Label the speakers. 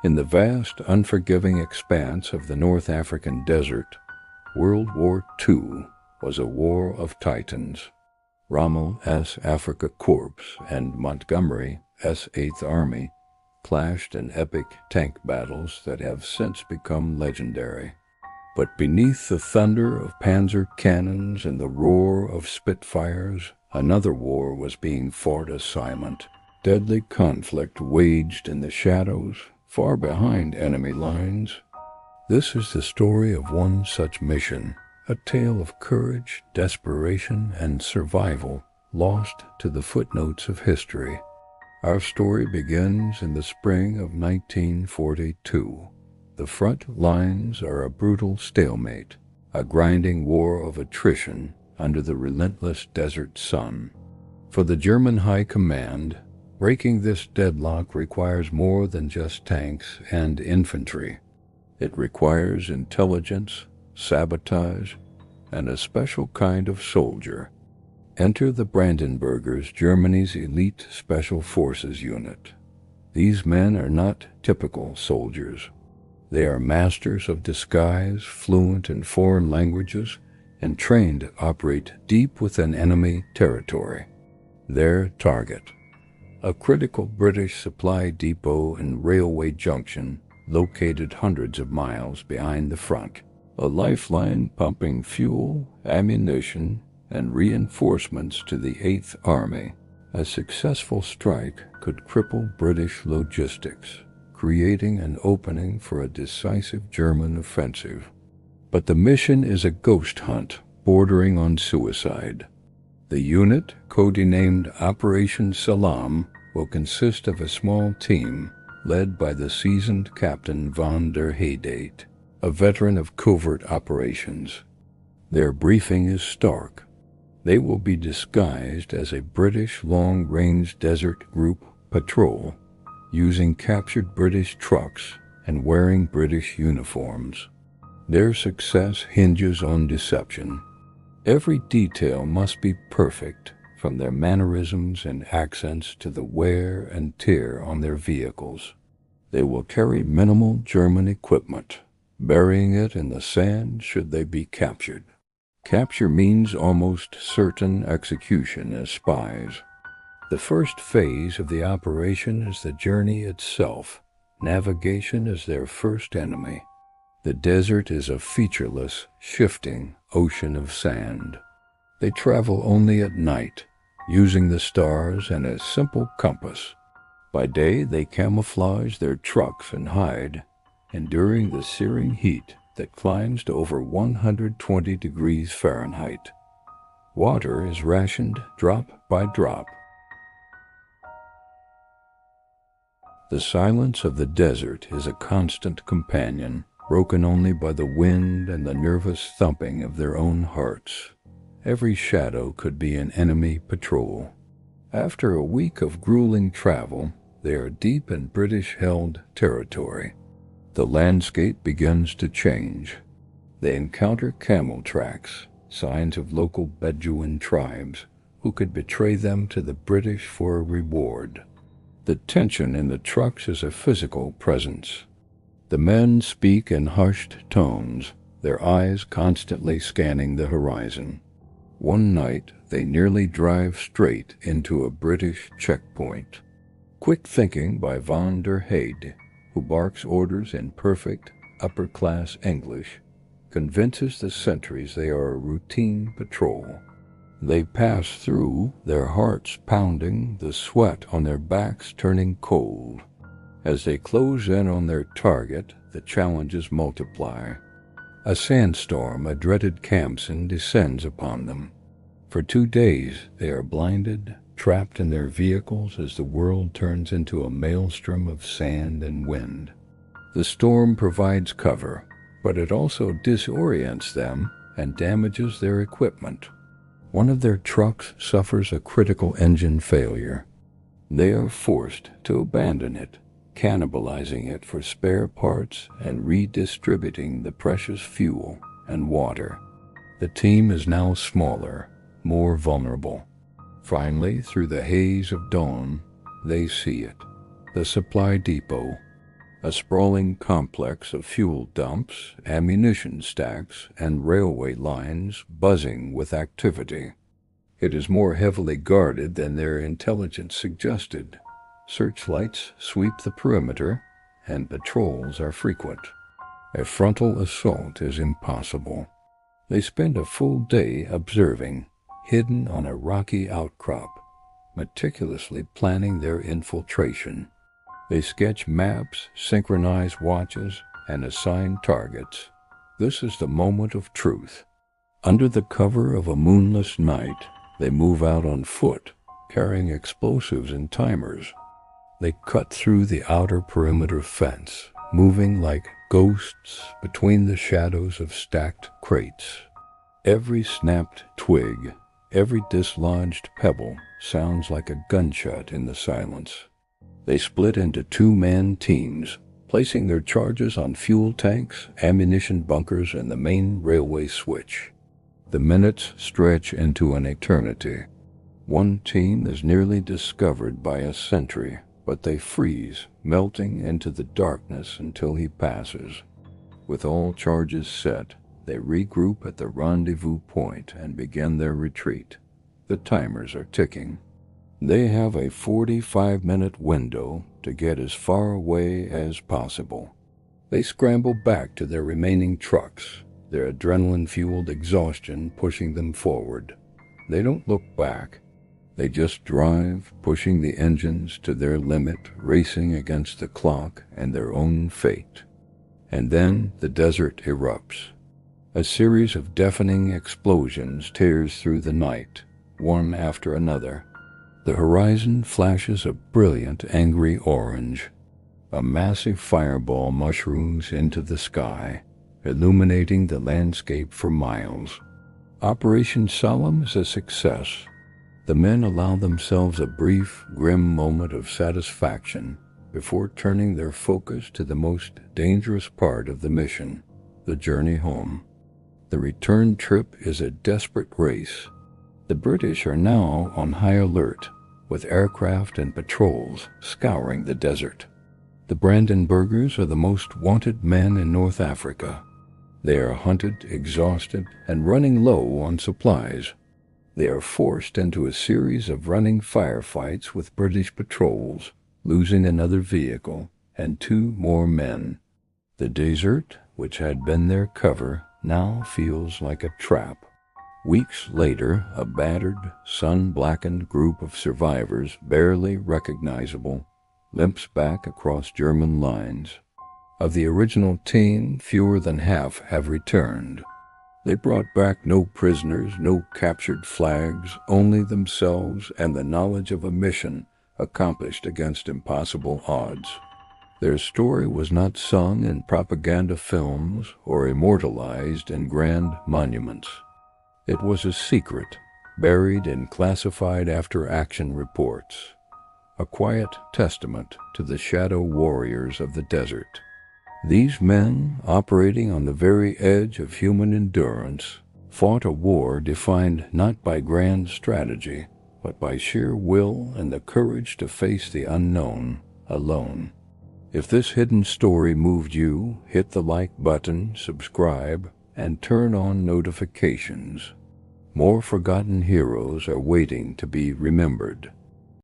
Speaker 1: In the vast, unforgiving expanse of the North African desert, World War II was a war of titans. Rommel S. Afrika Korps and Montgomery S. 8th Army clashed in epic tank battles that have since become legendary. But beneath the thunder of panzer cannons and the roar of Spitfires, another war was being fought as silent. Deadly conflict waged in the shadows, far behind enemy lines. This is the story of one such mission, a tale of courage, desperation, and survival, lost to the footnotes of history. Our story begins in the spring of 1942. The front lines are a brutal stalemate, a grinding war of attrition under the relentless desert sun. For the German High Command, breaking this deadlock requires more than just tanks and infantry. It requires intelligence, sabotage, and a special kind of soldier. Enter the Brandenburgers, Germany's elite special forces unit. These men are not typical soldiers. They are masters of disguise, fluent in foreign languages, and trained to operate deep within enemy territory. Their target: a critical British supply depot and railway junction located hundreds of miles behind the front, a lifeline pumping fuel, ammunition, and reinforcements to the 8th Army. A successful strike could cripple British logistics, creating an opening for a decisive German offensive. But the mission is a ghost hunt bordering on suicide. The unit, codenamed Operation Salam, will consist of a small team led by the seasoned Captain von der Heydate, a veteran of covert operations. Their briefing is stark. They will be disguised as a British long-range desert group patrol, using captured British trucks and wearing British uniforms. Their success hinges on deception. Every detail must be perfect, from their mannerisms and accents to the wear and tear on their vehicles. They will carry minimal German equipment, burying it in the sand should they be captured. Capture means almost certain execution as spies. The first phase of the operation is the journey itself. Navigation is their first enemy. The desert is a featureless, shifting ocean of sand. They travel only at night, using the stars and a simple compass. By day, they camouflage their trucks and hide, enduring the searing heat that climbs to over 120 degrees Fahrenheit. Water is rationed drop by drop. The silence of the desert is a constant companion, broken only by the wind and the nervous thumping of their own hearts. Every shadow could be an enemy patrol. After a week of grueling travel, they are deep in British-held territory. The landscape begins to change. They encounter camel tracks, signs of local Bedouin tribes, who could betray them to the British for a reward. The tension in the trucks is a physical presence. The men speak in hushed tones, their eyes constantly scanning the horizon. One night, they nearly drive straight into a British checkpoint. Quick thinking by von der Heyd, who barks orders in perfect, upper-class English, convinces the sentries they are a routine patrol. They pass through, their hearts pounding, the sweat on their backs turning cold. As they close in on their target, the challenges multiply. A sandstorm, a dreaded Khamsin, descends upon them. For 2 days they are blinded, trapped in their vehicles as the world turns into a maelstrom of sand and wind. The storm provides cover, but it also disorients them and damages their equipment. One of their trucks suffers a critical engine failure. They are forced to abandon it, cannibalizing it for spare parts and redistributing the precious fuel and water. The team is now smaller, more vulnerable. Finally, through the haze of dawn, they see it, the supply depot. a sprawling complex of fuel dumps, ammunition stacks, and railway lines buzzing with activity. It is more heavily guarded than their intelligence suggested. Searchlights sweep the perimeter, and patrols are frequent. A frontal assault is impossible. They spend a full day observing, hidden on a rocky outcrop, meticulously planning their infiltration. They sketch maps, synchronize watches, and assign targets. This is the moment of truth. Under the cover of a moonless night, they move out on foot, carrying explosives and timers. They cut through the outer perimeter fence, moving like ghosts between the shadows of stacked crates. Every snapped twig, every dislodged pebble sounds like a gunshot in the silence. They split into two-man teams, placing their charges on fuel tanks, ammunition bunkers, and the main railway switch. The minutes stretch into an eternity. One team is nearly discovered by a sentry, but they freeze, melting into the darkness until he passes. With all charges set, they regroup at the rendezvous point and begin their retreat. The timers are ticking. They have a 45-minute window to get as far away as possible. They scramble back to their remaining trucks, their adrenaline-fueled exhaustion pushing them forward. They don't look back. They just drive, pushing the engines to their limit, racing against the clock and their own fate. And then the desert erupts. A series of deafening explosions tears through the night, one after another. The horizon flashes a brilliant, angry orange. A massive fireball mushrooms into the sky, illuminating the landscape for miles. Operation Solemn is a success. The men allow themselves a brief, grim moment of satisfaction before turning their focus to the most dangerous part of the mission, the journey home. The return trip is a desperate race. The British are now on high alert, with aircraft and patrols scouring the desert. The Brandenburgers are the most wanted men in North Africa. They are hunted, exhausted, and running low on supplies. They are forced into a series of running firefights with British patrols, losing another vehicle and 2 more men. The desert, which had been their cover, now feels like a trap. Weeks later, a battered, sun-blackened group of survivors, barely recognizable, limps back across German lines. Of the original team, fewer than half have returned. They brought back no prisoners, no captured flags, only themselves and the knowledge of a mission accomplished against impossible odds. Their story was not sung in propaganda films or immortalized in grand monuments. It was a secret, buried in classified after-action reports, a quiet testament to the shadow warriors of the desert. These men, operating on the very edge of human endurance, fought a war defined not by grand strategy, but by sheer will and the courage to face the unknown alone. If this hidden story moved you, hit the like button, subscribe, and turn on notifications. More forgotten heroes are waiting to be remembered.